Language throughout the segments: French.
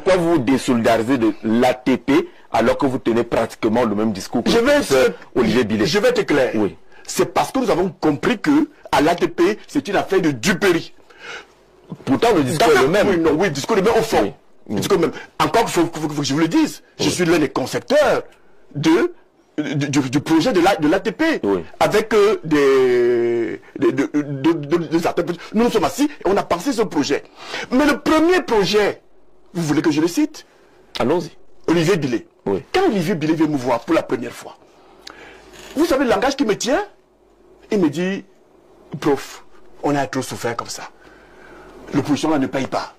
pourquoi vous vous désolidarisez de l'ATP alors que vous tenez pratiquement le même discours que Olivier Billet? Je vais être clair. Oui. C'est parce que nous avons compris que à l'ATP, c'est une affaire de duperie. Pourtant, le discours est le même. Oui, non, oui, le discours est le même au fond. Oui. Le discours est le même. Encore, il faut que je vous le dise. Je suis l'un des concepteurs du projet de l'ATP. Oui. Avec des acteurs. Nous nous sommes assis et on a pensé ce projet. Mais le premier projet, vous voulez que je le cite? Allons-y. Olivier Billet. Oui. Quand Olivier Billet vient me voir pour la première fois, vous savez le langage qui me tient? Il me dit, prof, on a trop souffert comme ça. L'opposition là ne paye pas.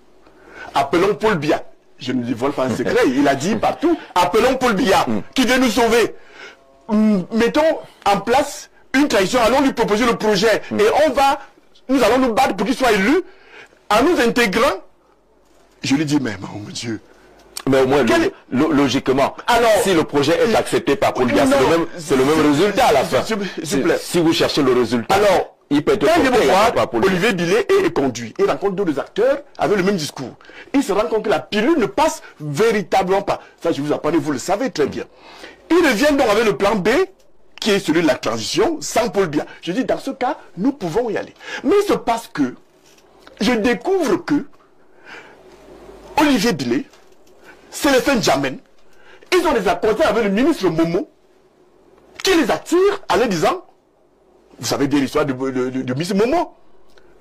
Appelons Paul Biya. Je ne dévoile pas un secret, il a dit partout, appelons Paul Biya, qui vient nous sauver. Mettons en place une trahison, allons lui proposer le projet. Et nous allons nous battre pour qu'il soit élu, en nous intégrant. Je lui dis, mais mon Dieu. Mais au moins, logiquement, alors, si le projet est accepté par Paul Biya, c'est le même résultat à la fin. S'il vous plaît. Si vous cherchez le résultat, alors, il peut être quand je porté vois Olivier Billet est conduit, il rencontre d'autres acteurs avec le même discours. Il se rend compte que la pilule ne passe véritablement pas. Ça, je vous apprends, vous le savez très bien. Il revient donc avec le plan B, qui est celui de la transition, sans Paul Biya. Je dis, dans ce cas, nous pouvons y aller. Mais il se passe que, je découvre que Olivier Billet, Sélestin Djamène, ils ont des accords avec le ministre Momo, qui les attire en leur disant, vous savez bien l'histoire de ministre Momo,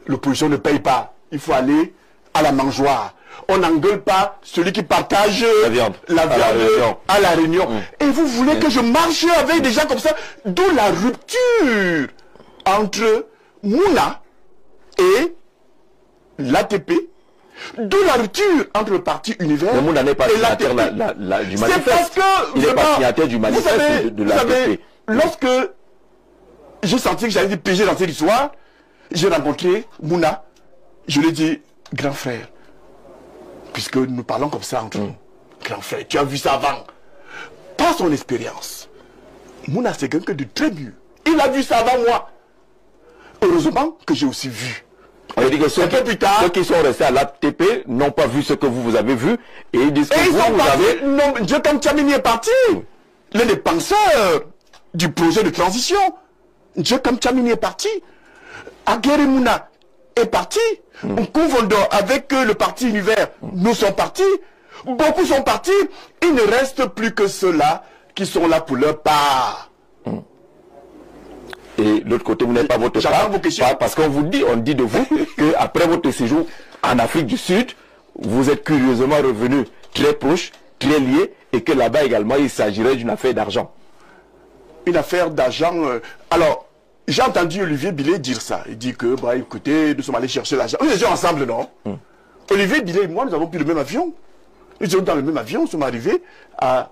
l'opposition ne paye pas, il faut aller à la mangeoire. On n'engueule pas celui qui partage la viande à la réunion. Et vous voulez que je marche avec des gens comme ça, d'où la rupture entre Mouna et l'ATP. D'où la rupture entre le parti Univers et l'ATP. C'est parce que il n'est pas signataire du manifeste de l'ATP. Lorsque j'ai senti que j'allais piéger dans cette histoire, j'ai rencontré Mouna. Je lui ai dit, grand frère, puisque nous parlons comme ça entre nous, grand frère, tu as vu ça avant. Par son expérience, Mouna c'est quelqu'un de très mieux. Il a vu ça avant moi. Heureusement que j'ai aussi vu. On dit que ceux qui sont restés à l'ATP n'ont pas vu ce que vous avez vu et ils disent que vous avez... Non, Dieu comme Tchamini est parti. L'un des penseurs du projet de transition. Dieu comme Tchamini est parti. Aguerre Mouna est parti. Confondant avec le parti Univers, nous sommes partis. Beaucoup sont partis. Il ne reste plus que ceux-là qui sont là pour leur part. Et de l'autre côté, vous n'avez pas votre part, parce qu'on dit de vous qu'après votre séjour en Afrique du Sud, vous êtes curieusement revenu très proche, très lié, et que là-bas également, il s'agirait d'une affaire d'argent. Une affaire d'argent. Alors, j'ai entendu Olivier Billet dire ça. Il dit que, bah, écoutez, nous sommes allés chercher l'argent. Nous étions ensemble, non? Olivier Billet et moi, nous avons pris le même avion. Nous étions dans le même avion, nous sommes arrivés à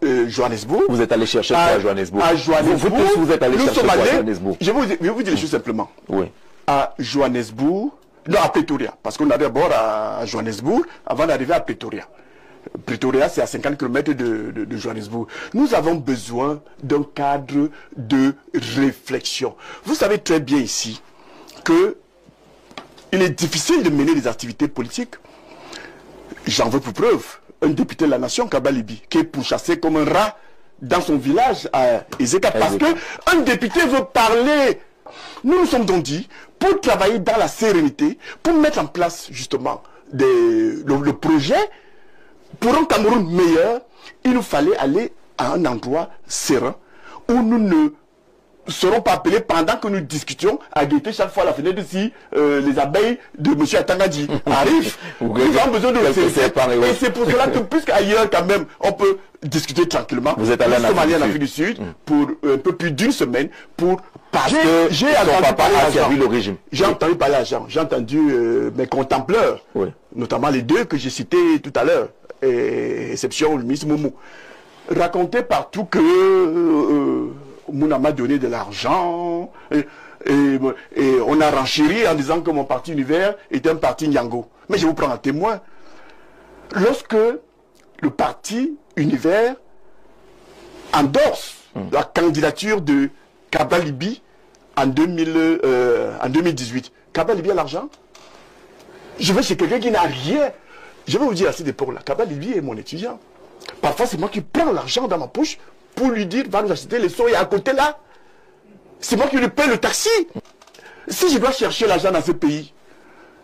Johannesburg. Vous êtes allé chercher quoi à Johannesburg? À Johannesburg. Vous êtes allé chercher quoi à Johannesburg? Je vais vous dire les choses simplement. Oui. À Johannesburg, non, à Pretoria. Parce qu'on allait d'abord à Johannesburg avant d'arriver à Pretoria. Pretoria, c'est à 50 km de Johannesburg. Nous avons besoin d'un cadre de réflexion. Vous savez très bien ici que il est difficile de mener des activités politiques. J'en veux pour preuve un député de la nation, Kabalibi, qui est pourchassé comme un rat dans son village à Ezeka, parce qu'un député veut parler. Nous nous sommes donc dit, pour travailler dans la sérénité, pour mettre en place justement le projet, pour un Cameroun meilleur, il nous fallait aller à un endroit serein, où nous ne serons pas appelés pendant que nous discutions à guetter chaque fois à la fenêtre si les abeilles de M. Atangadi arrivent. Nous avons besoin de le et c'est pour cela que, puisqu'ailleurs quand même, on peut discuter tranquillement. Vous êtes allé en Afrique du Sud pour un peu plus d'une semaine pour parce que j'ai entendu parler à servi le régime. J'ai entendu parler à Jean. J'ai entendu mes contempleurs, notamment les deux que j'ai cités tout à l'heure, exception le ministre Momo, raconter partout que Mouna m'a donné de l'argent et on a renchéri en disant que mon parti Univers était un parti Nyango. Mais je vous prends un témoin. Lorsque le parti Univers endorse la candidature de Kabalibi en 2018, Kabalibi a l'argent. Je vais chez quelqu'un qui n'a rien. Je vais vous dire à cette époque-là, Kaba Libye est mon étudiant. Parfois, c'est moi qui prends l'argent dans ma poche pour lui dire, va nous acheter les soins, et à côté là, c'est moi qui lui paie le taxi. Si je dois chercher l'argent dans ce pays,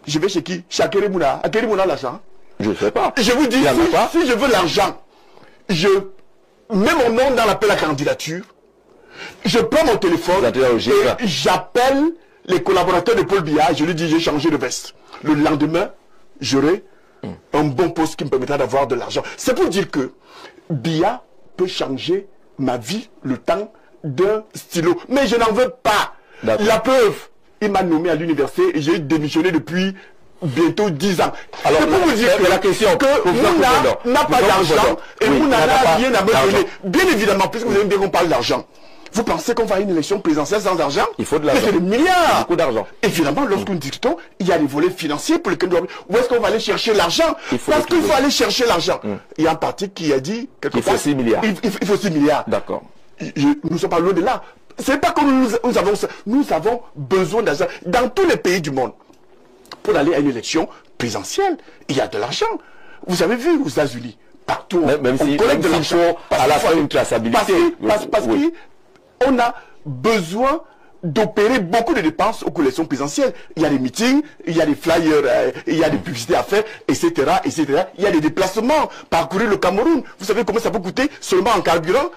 je vais chez qui? Chez Akerimuna. Akerimuna l'argent. Je ne sais pas. Je vous dis, si je veux l'argent, je mets mon nom dans l'appel à candidature, je prends mon téléphone et j'appelle les collaborateurs de Paul Biya, je lui dis j'ai changé de veste. Le lendemain, j'aurai un bon poste qui me permettra d'avoir de l'argent. C'est pour dire que Biya peut changer ma vie le temps d'un stylo. Mais je n'en veux pas. La preuve, il m'a nommé à l'université et j'ai démissionné depuis bientôt 10 ans. Alors, c'est pour vous dire que la question que Mouna n'a pas d'argent et Mouna n'a rien à me donner. Bien évidemment, puisque vous aimez bien qu'on parle d'argent. Vous pensez qu'on va à une élection présidentielle sans argent? Il faut de l'argent. C'est des milliards. Beaucoup d'argent. Évidemment, lorsque nous discutons, il y a des volets financiers pour lesquels où est-ce qu'on va aller chercher l'argent? Parce qu'il faut aller chercher l'argent. Il y a un parti qui a dit il faut 6 milliards. Il faut 6 milliards. D'accord. Nous ne sommes pas loin de là. C'est pas comme nous avons besoin d'argent dans tous les pays du monde. Pour aller à une élection présidentielle, il y a de l'argent. Vous avez vu aux États-Unis, partout, même si collecte de l'argent. À la fin, une traçabilité. Parce qu'on a besoin d'opérer beaucoup de dépenses aux élections présidentielles. Il y a des meetings, il y a des flyers, il y a des publicités à faire, etc., etc. Il y a des déplacements, parcourir le Cameroun. Vous savez comment ça peut coûter seulement en carburant?